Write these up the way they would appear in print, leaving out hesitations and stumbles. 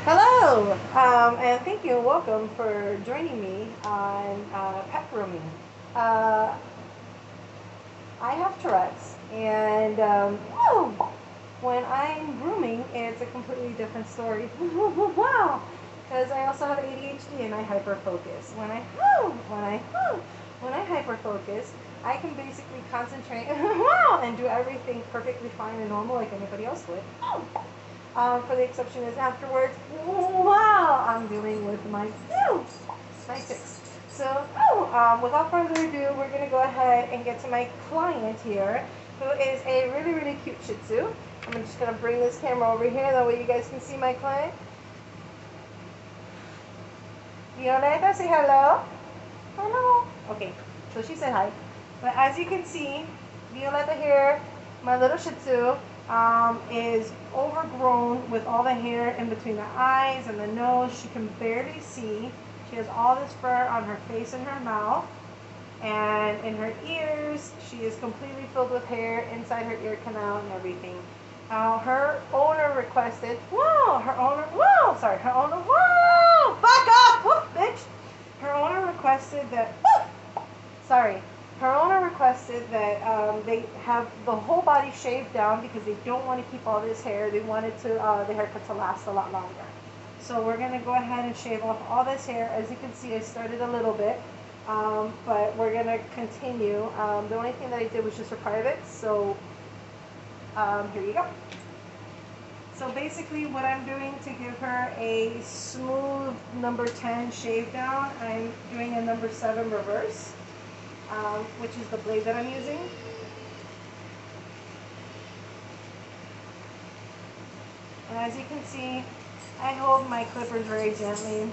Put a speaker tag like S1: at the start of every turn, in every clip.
S1: Hello, and thank you and welcome for joining me on pet grooming. Uh, I have Tourette's, and when I'm grooming, it's a completely different story. Wow, because I also have ADHD and I hyperfocus. When I hyperfocus, I can basically concentrate and do everything perfectly fine and normal like anybody else would. For the exception is afterwards, wow, I'm dealing with my ticks. So, without further ado, we're going to go ahead and get to my client here, who is a really, really cute Shih Tzu. I'm just going to bring this camera over here, that way you guys can see my client. Violeta, say hello. Hello. Okay, so she said hi. But as you can see, Violeta here, my little Shih Tzu, is overgrown with all the hair in between the eyes and the nose. She can barely see. She has all this fur on her face and her mouth. And in her ears, she is completely filled with hair inside her ear canal and everything. Her owner requested, her owner, back up, bitch. Her owner requested that, sorry, her owner requested that they have the whole body shaved down because they don't want to keep all this hair. They wanted to the haircut to last a lot longer. So we're going to go ahead and shave off all this hair. As you can see, I started a little bit, but we're going to continue. The only thing that I did was just for private, so here you go. So basically what I'm doing to give her a smooth number 10 shave down, I'm doing a number 7 reverse, which is the blade that I'm using. And as you can see, I hold my clippers very gently,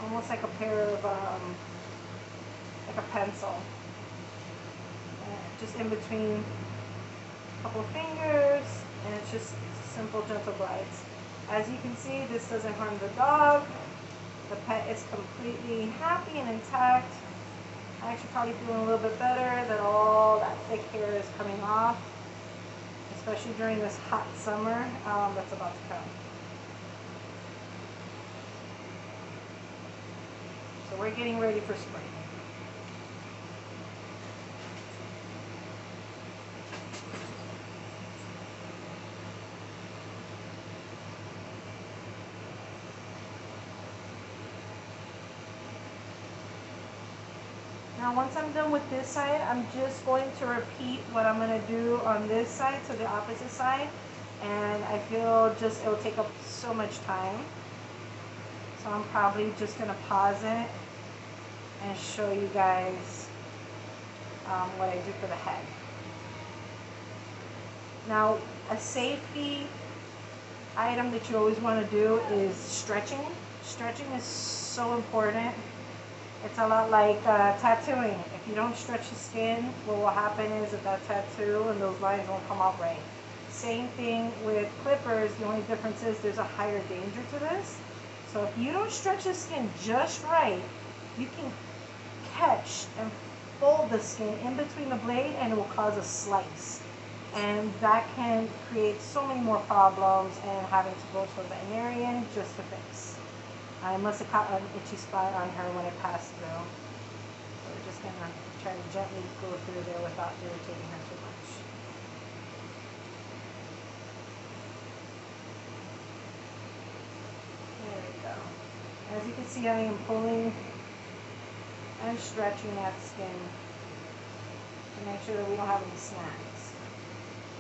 S1: almost like a pair of, like a pencil. Just in between a couple of fingers, and it's just simple, gentle glides. As you can see, this doesn't harm the dog. The pet is completely happy and intact. I'm actually probably feeling a little bit better that all that thick hair is coming off, especially during this hot summer that's about to come. So we're getting ready for spring. Now once I'm done with this side, I'm just going to repeat what I'm going to do on this side, so the opposite side. And I feel just it will take up so much time. So I'm probably just going to pause it and show you guys what I do for the head. Now a safety item that you always want to do is stretching. Stretching is so important. It's a lot like tattooing. If you don't stretch the skin, what will happen is that tattoo and those lines won't come out right. Same thing with clippers. The only difference is there's a higher danger to this. So if you don't stretch the skin just right, you can catch and fold the skin in between the blade and it will cause a slice. And that can create so many more problems and having to go to a veterinarian just to fix. I must have caught an itchy spot on her when it passed through. So we're just going to try to gently go through there without irritating her too much. There we go. As you can see, I am pulling and stretching that skin to make sure that we don't have any snags.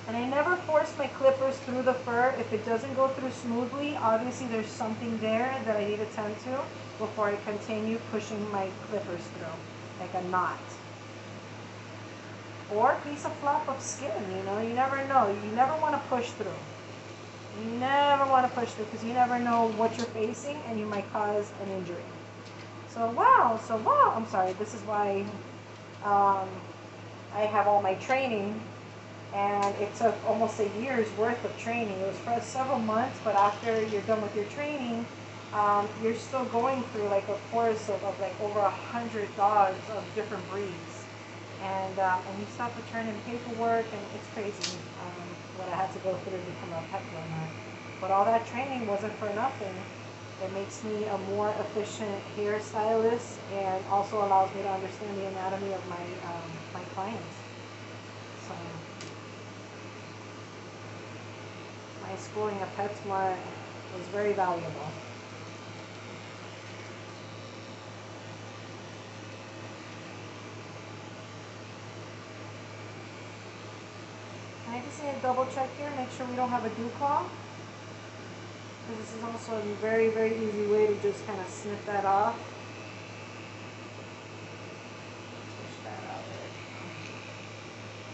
S1: And I never force my clippers through the fur. If it doesn't go through smoothly, obviously there's something there that I need to tend to before I continue pushing my clippers through, like a knot. Or a piece of flap of skin, you know, you never know. You never want to push through. You never want to push through because you never know what you're facing and you might cause an injury. So wow, I'm sorry, this is why I have all my training. And it took almost a year's worth of training. It was for several months, but after you're done with your training, you're still going through like a course of like over 100 dogs of different breeds. And you still have to turn in paperwork, and it's crazy what I had to go through to become a pet groomer. But all that training wasn't for nothing. It makes me a more efficient hairstylist and also allows me to understand the anatomy of my clients. So my schooling at PetSmart was very valuable. I just need to double check here, make sure we don't have a dew claw. This is also a very, very easy way to just kind of snip that off. Push that out there.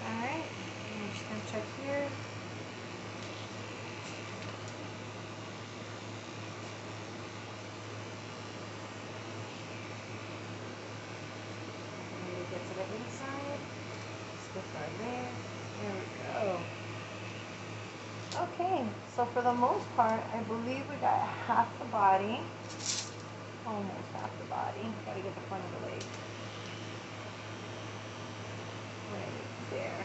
S1: Alright, I'm just going to check here. And we get to the inside. Snip right there. There we go. Okay, so for the most part, I believe we got half the body. Almost half the body. Gotta get the front of the leg. Right there.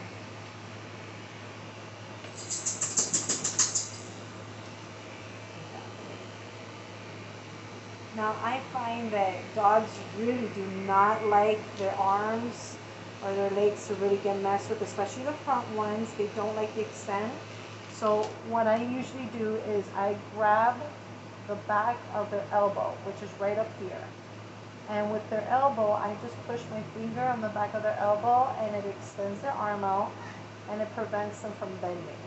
S1: Now I find that dogs really do not like their arms or their legs to really get messed with, especially the front ones. They don't like the extent. So what I usually do is I grab the back of their elbow, which is right up here. And with their elbow, I just push my finger on the back of their elbow and it extends their arm out and it prevents them from bending.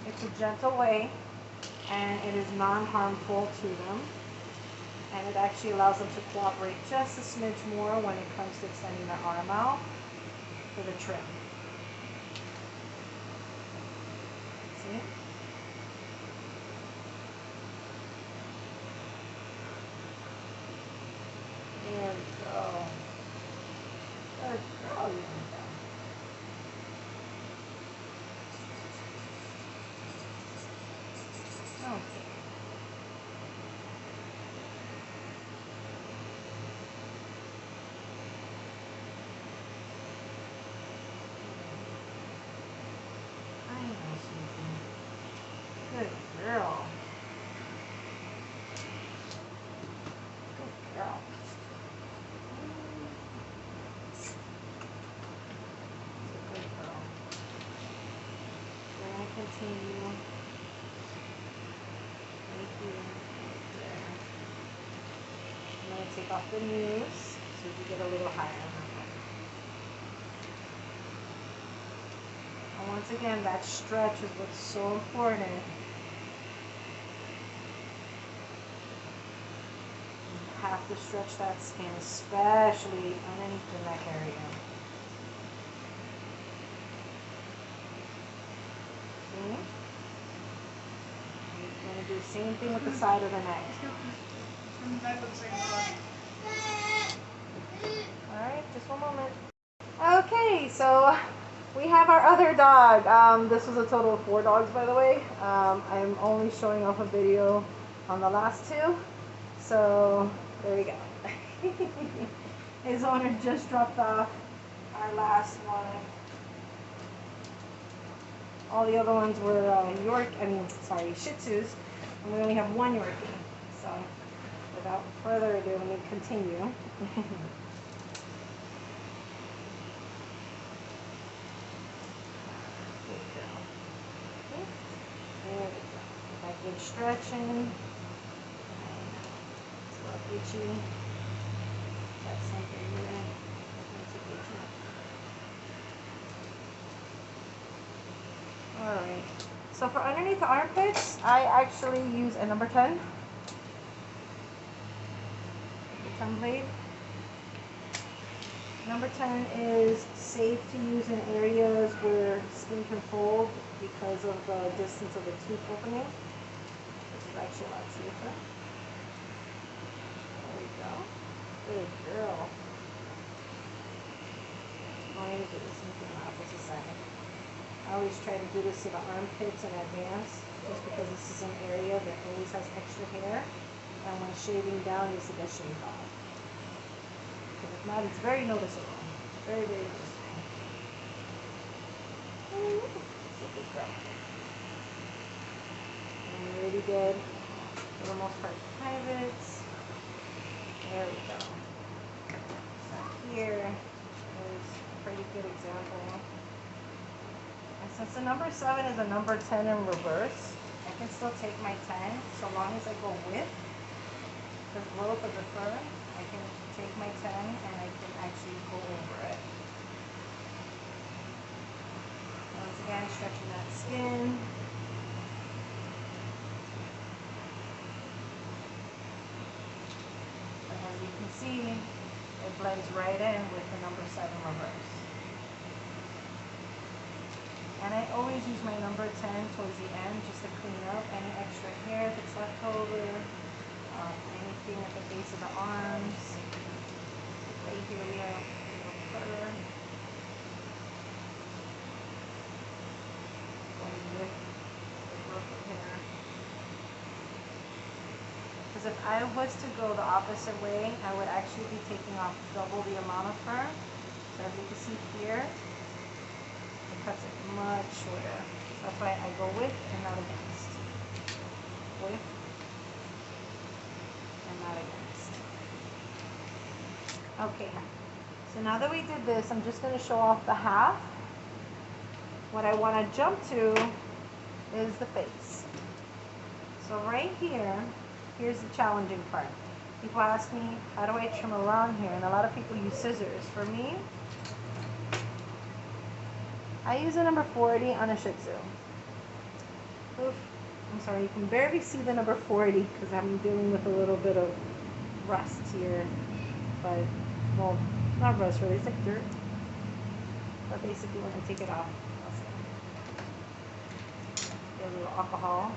S1: It's a gentle way and it is non-harmful to them. And it actually allows them to cooperate just a smidge more when it comes to extending their arm out for the trim. See? There we go. Good girl, you can go. Okay. Good girl. Good girl. Good girl. We're going to continue right here, right there. I'm going to take off the noose so we can get a little higher. And once again, that stretch is what's so important. You have to stretch that skin, especially underneath the neck area. See? You're going to do the same thing with the side of the neck. Alright, just one moment. Okay, so we have our other dog. This was a total of 4 dogs, by the way. I'm only showing off a video on the last 2. So, there we go. His owner just dropped off our last one. All the other ones were Shih-Tzus, and we only have 1 Yorkie. So, without further ado, let me continue. Good stretching. It's a little itchy. Got something there. Alright. So for underneath the armpits, I actually use a number 10. The 10 blade. Number 10 is safe to use in areas where skin can fold because of the distance of the tooth opening. Actually a lot safer. There we go. Good girl. I'm going to do the same thing on the opposite side. I always try to do this to the armpits in advance, just because this is an area that always has extra hair, and when shaving down, it needs to get shaved off. Because if not, it's very noticeable. Very, very noticeable. Good girl. really good. For the most part, privates. There we go. So here is a pretty good example. And since the number 7 is a number 10 in reverse, I can still take my 10 so long as I go with the growth of the fur. I can take my 10 and I can actually go over it. Once again, stretching that skin. But as you can see, it blends right in with the number 7 reverse. And I always use my number 10 towards the end just to clean up any extra hair that's left over, anything at the base of the arms. Right here we have a little fur. Going with the growth of hair. Because if I was to go the opposite way, I would actually be taking off double the amount of fur. So as you can see here, cuts it much shorter. That's why I go with and not against. With and not against. Okay, so now that we did this, I'm just going to show off the half. What I want to jump to is the face. So right here, here's the challenging part. People ask me, how do I trim around here? And a lot of people use scissors. For me, I use a number 40 on a Shih Tzu. Oof, I'm sorry, you can barely see the number 40 because I'm dealing with a little bit of rust here. But, well, not rust really, it's like dirt. But basically when I take it off, I'll see. Get a little alcohol,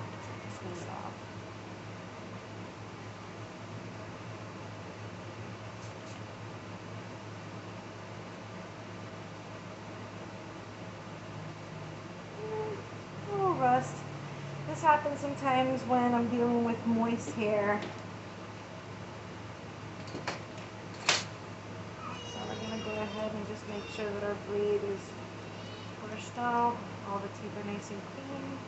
S1: clean it off. Rust. This happens sometimes when I'm dealing with moist hair. So we're going to go ahead and just make sure that our blade is brushed out. All the teeth are nice and clean.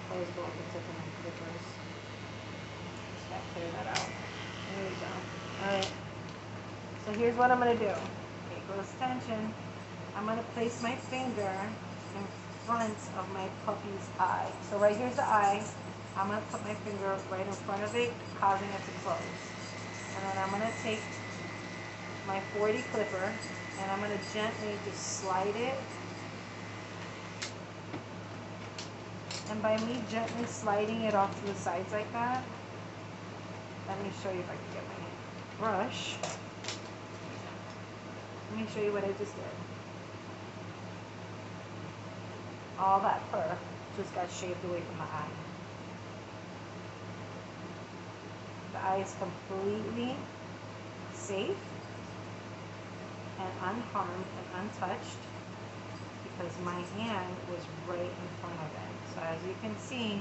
S1: Fuzz go at the tip of my clippers. Just got to clear that out. There we go. Alright, so here's what I'm going to do. Pay close attention. I'm going to place my finger in front of my puppy's eye. So right here's the eye. I'm going to put my finger right in front of it, causing it to close. And then I'm going to take my 40 clipper and I'm going to gently just slide it. And by me gently sliding it off to the sides like that, let me show you if I can get my brush. Let me show you what I just did. All that fur just got shaved away from the eye. The eye is completely safe and unharmed and untouched because my hand was right in front of it. So as you can see,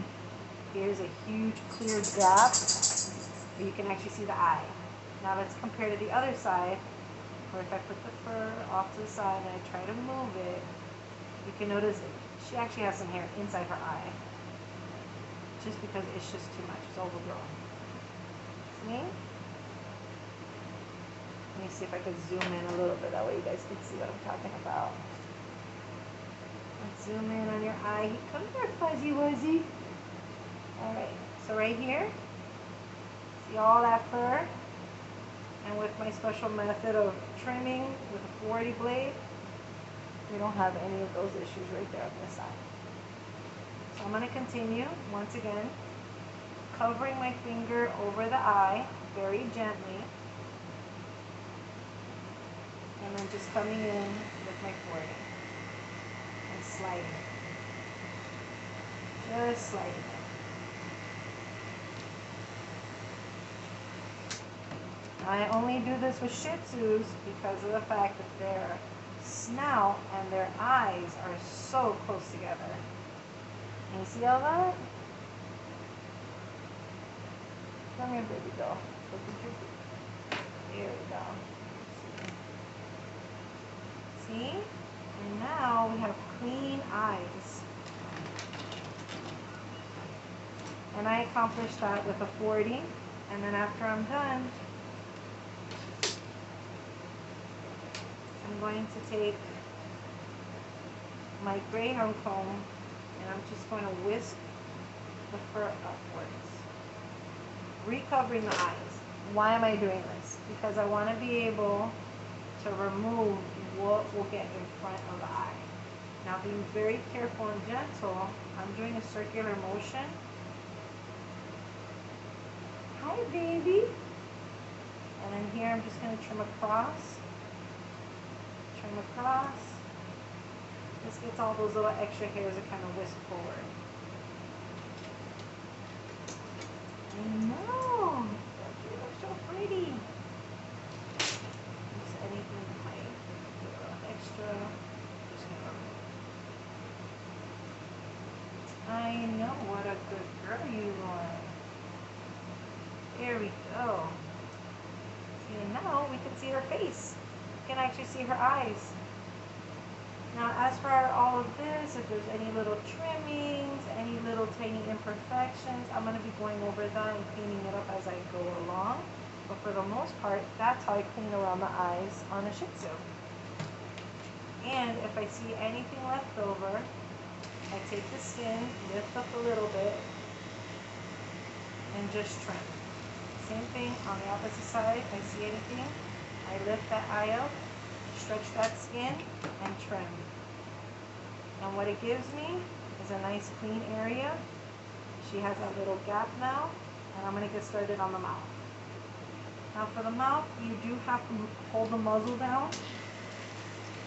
S1: here's a huge clear gap where you can actually see the eye. Now let's compare to the other side, where if I put the fur off to the side and I try to move it, you can notice she actually has some hair inside her eye. Just because it's just too much, it's overgrown. See? Let me see if I can zoom in a little bit, that way you guys can see what I'm talking about. Let's zoom in on your eye. Come here, Fuzzy Wuzzy. Alright, so right here, see all that fur? And with my special method of trimming with a 40 blade, we don't have any of those issues right there on this side. So I'm going to continue, once again, covering my finger over the eye very gently. And then just coming in with my 40. And sliding it. Just sliding it. I only do this with Shih Tzus because of the fact that their snout and their eyes are so close together. Can you see all that? Come here, baby doll. Look at your feet. There we go. See? And now we have clean eyes. And I accomplished that with a 40. And then after I'm done, I'm going to take my greyhound comb and I'm just going to whisk the fur upwards, recovering the eyes. Why am I doing this? Because I want to be able to remove what will get in front of the eye. Now being very careful and gentle, I'm doing a circular motion. Hi baby. And then here I'm just going to trim across. Trim across. This gets all those little extra hairs that kind of whisk forward. I know. You look so pretty. Just anything that might be a little extra. Just gonna remove. I know, what a good girl you are. There we go. See, and now we can see her face. We can actually see her eyes. Now, as for all of this, if there's any little trimmings, any little tiny imperfections, I'm going to be going over that and cleaning it up as I go along. But for the most part, that's how I clean around the eyes on a Shih Tzu. And if I see anything left over, I take the skin, lift up a little bit, and just trim. Same thing on the opposite side. I see anything, I lift that eye up, stretch that skin, and trim. And what it gives me is a nice clean area. She has a little gap now, and I'm going to get started on the mouth. Now for the mouth, you do have to hold the muzzle down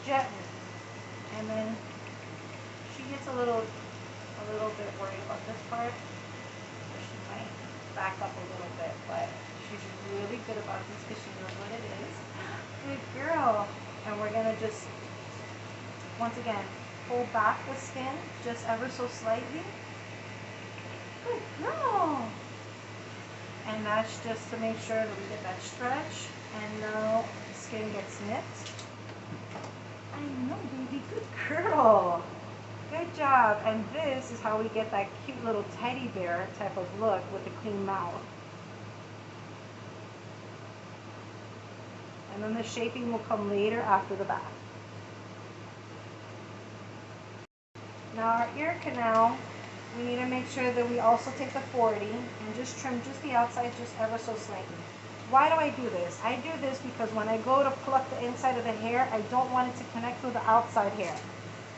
S1: gently. And then she gets a little bit worried about this part, so she might back up a little bit, but she's really good about this because she knows what it is. Good girl. And we're going to just, once again, pull back the skin just ever so slightly. Good girl. And that's just to make sure that we get that stretch and now the skin gets nipped. I know, baby. Good girl. Good job. And this is how we get that cute little teddy bear type of look with the clean mouth. And then the shaping will come later after the bath. Now our ear canal, we need to make sure that we also take the 40 and just trim just the outside just ever so slightly. Why do I do this? I do this because when I go to pluck the inside of the hair, I don't want it to connect with the outside hair,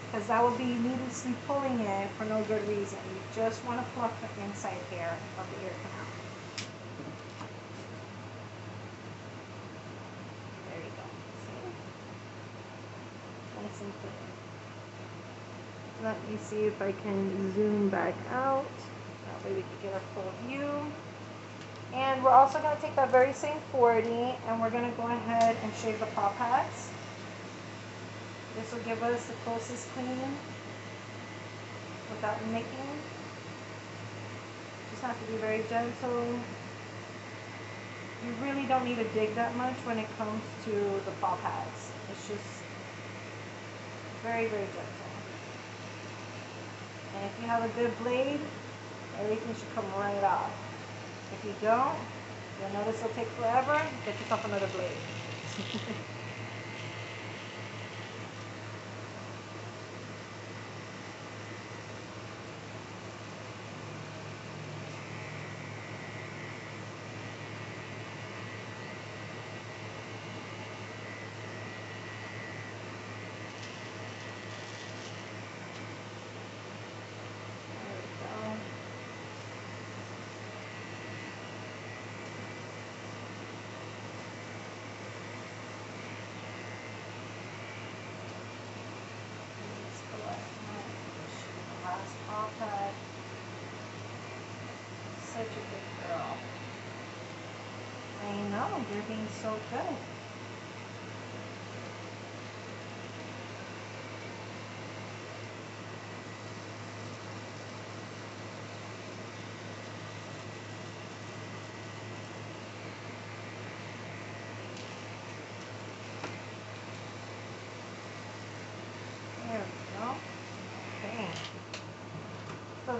S1: because that would be needlessly pulling it for no good reason. You just want to pluck the inside hair of the ear canal. There you go. See? Nice and clean. Let me see if I can zoom back out. That way we can get a full view. And we're also going to take that very same 40 and we're going to go ahead and shave the paw pads. This will give us the closest clean without nicking. Just have to be very gentle. You really don't need to dig that much when it comes to the paw pads. It's just very, very gentle. And if you have a good blade, everything should come right off. If you don't, you'll notice it'll take forever. Get yourself another blade. Such a good girl. I know, you're being so good.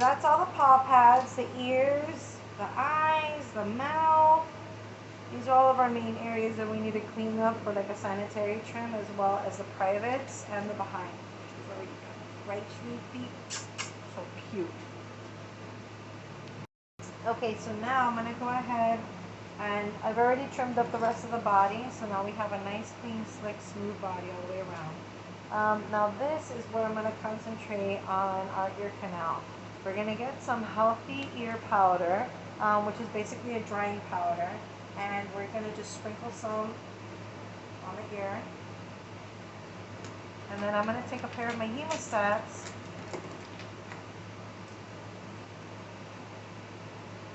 S1: that's all the paw pads, the ears, the eyes, the mouth. These are all of our main areas that we need to clean up for like a sanitary trim, as well as the privates and the behind. She's already done. Right, sweet feet? So cute. Okay, so now I'm going to go ahead and I've already trimmed up the rest of the body, so now we have a nice, clean, slick, smooth body all the way around. Now this is where I'm going to concentrate on our ear canal. We're going to get some healthy ear powder, which is basically a drying powder, and we're going to just sprinkle some on the ear. And then I'm going to take a pair of my hemostats.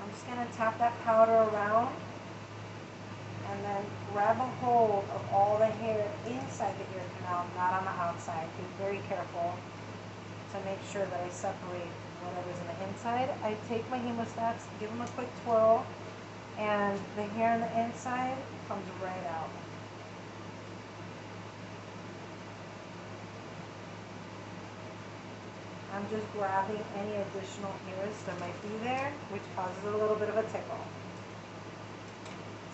S1: I'm just going to tap that powder around and then grab a hold of all the hair inside the ear canal, not on the outside. Be very careful to make sure that I separate whatever's in the inside. I take my hemostats, give them a quick twirl, and the hair on the inside comes right out. I'm just grabbing any additional hairs that might be there, which causes a little bit of a tickle.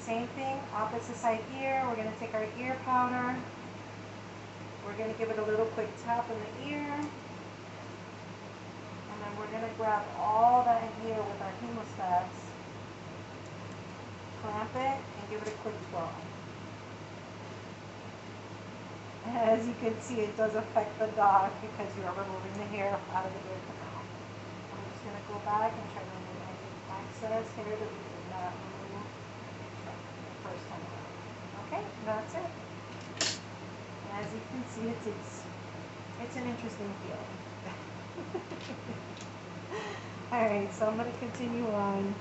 S1: Same thing, opposite side ear. We're going to take our ear powder. We're going to give it a little quick tap in the ear. And then we're going to grab all that hair with our hemostats, clamp it, and give it a quick twirl. As you can see, it does affect the dog because you are removing the hair out of the ear canal. I'm just going to go back and try to remove any excess hair that we did not remove the first time around. Okay, that's it. As you can see, it's an interesting feeling. Alright, so I'm going to continue on.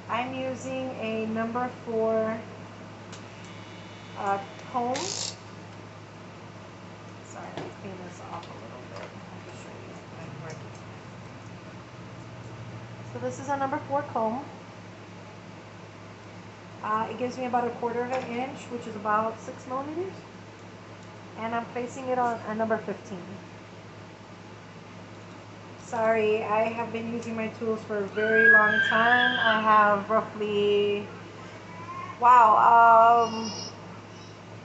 S1: I'm using a number 4 comb. Sorry, let me clean this off a little bit. I'll just show you my work. So this is a number 4 comb. It gives me about 1/4 of an inch, which is about 6 millimeters. And I'm placing it on a number 15. Sorry, I have been using my tools for a very long time. I have roughly, wow,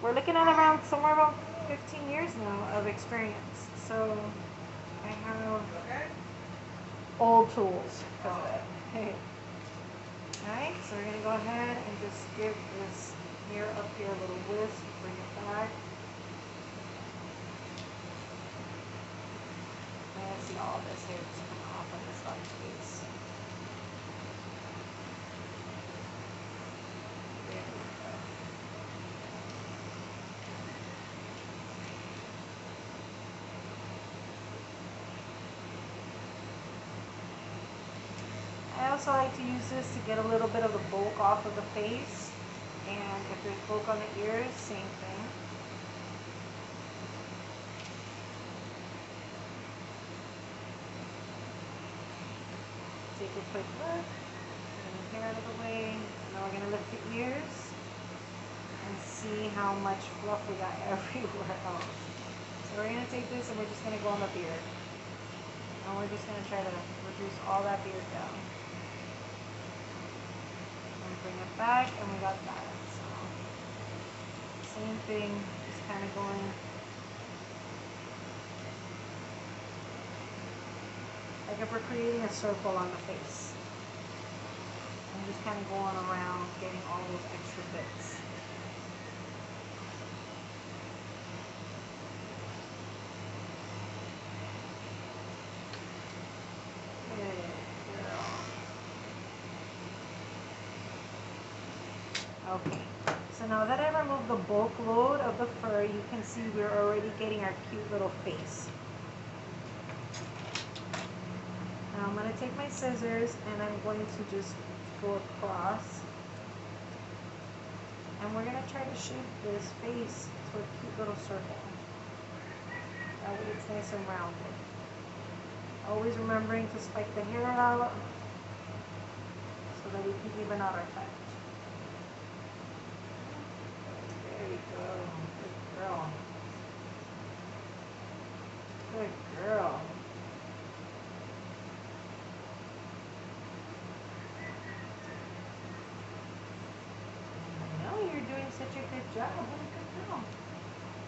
S1: we're looking at around somewhere about 15 years now of experience. So I have old tools because of it. Alright, so we're going to go ahead and just give this hair up here a little whisk, bring it back. And I see all this hair just coming off of this dog's face. There we go. I also like to use this to get a little bit of the bulk off of the face, and if there's bulk on the ears, same thing. Take a quick look, get the hair out of the way, and now we're going to lift the ears and see how much fluff we got everywhere else. So we're going to take this and we're just going to go on the beard. And we're just going to try to reduce all that beard down. Bring it back, and we got that. So, same thing, just kind of going. Like if we're creating a circle on the face. I'm just kind of going around, getting all those extra bits. Okay, so now that I removed the bulk load of the fur, you can see we're already getting our cute little face. Now I'm going to take my scissors and I'm going to just go across. And we're going to try to shape this face to a cute little circle. That way it's nice and rounded. Always remembering to spike the hair out so that we can even out our effect. There you go. Good girl. Good girl. job. What a good girl.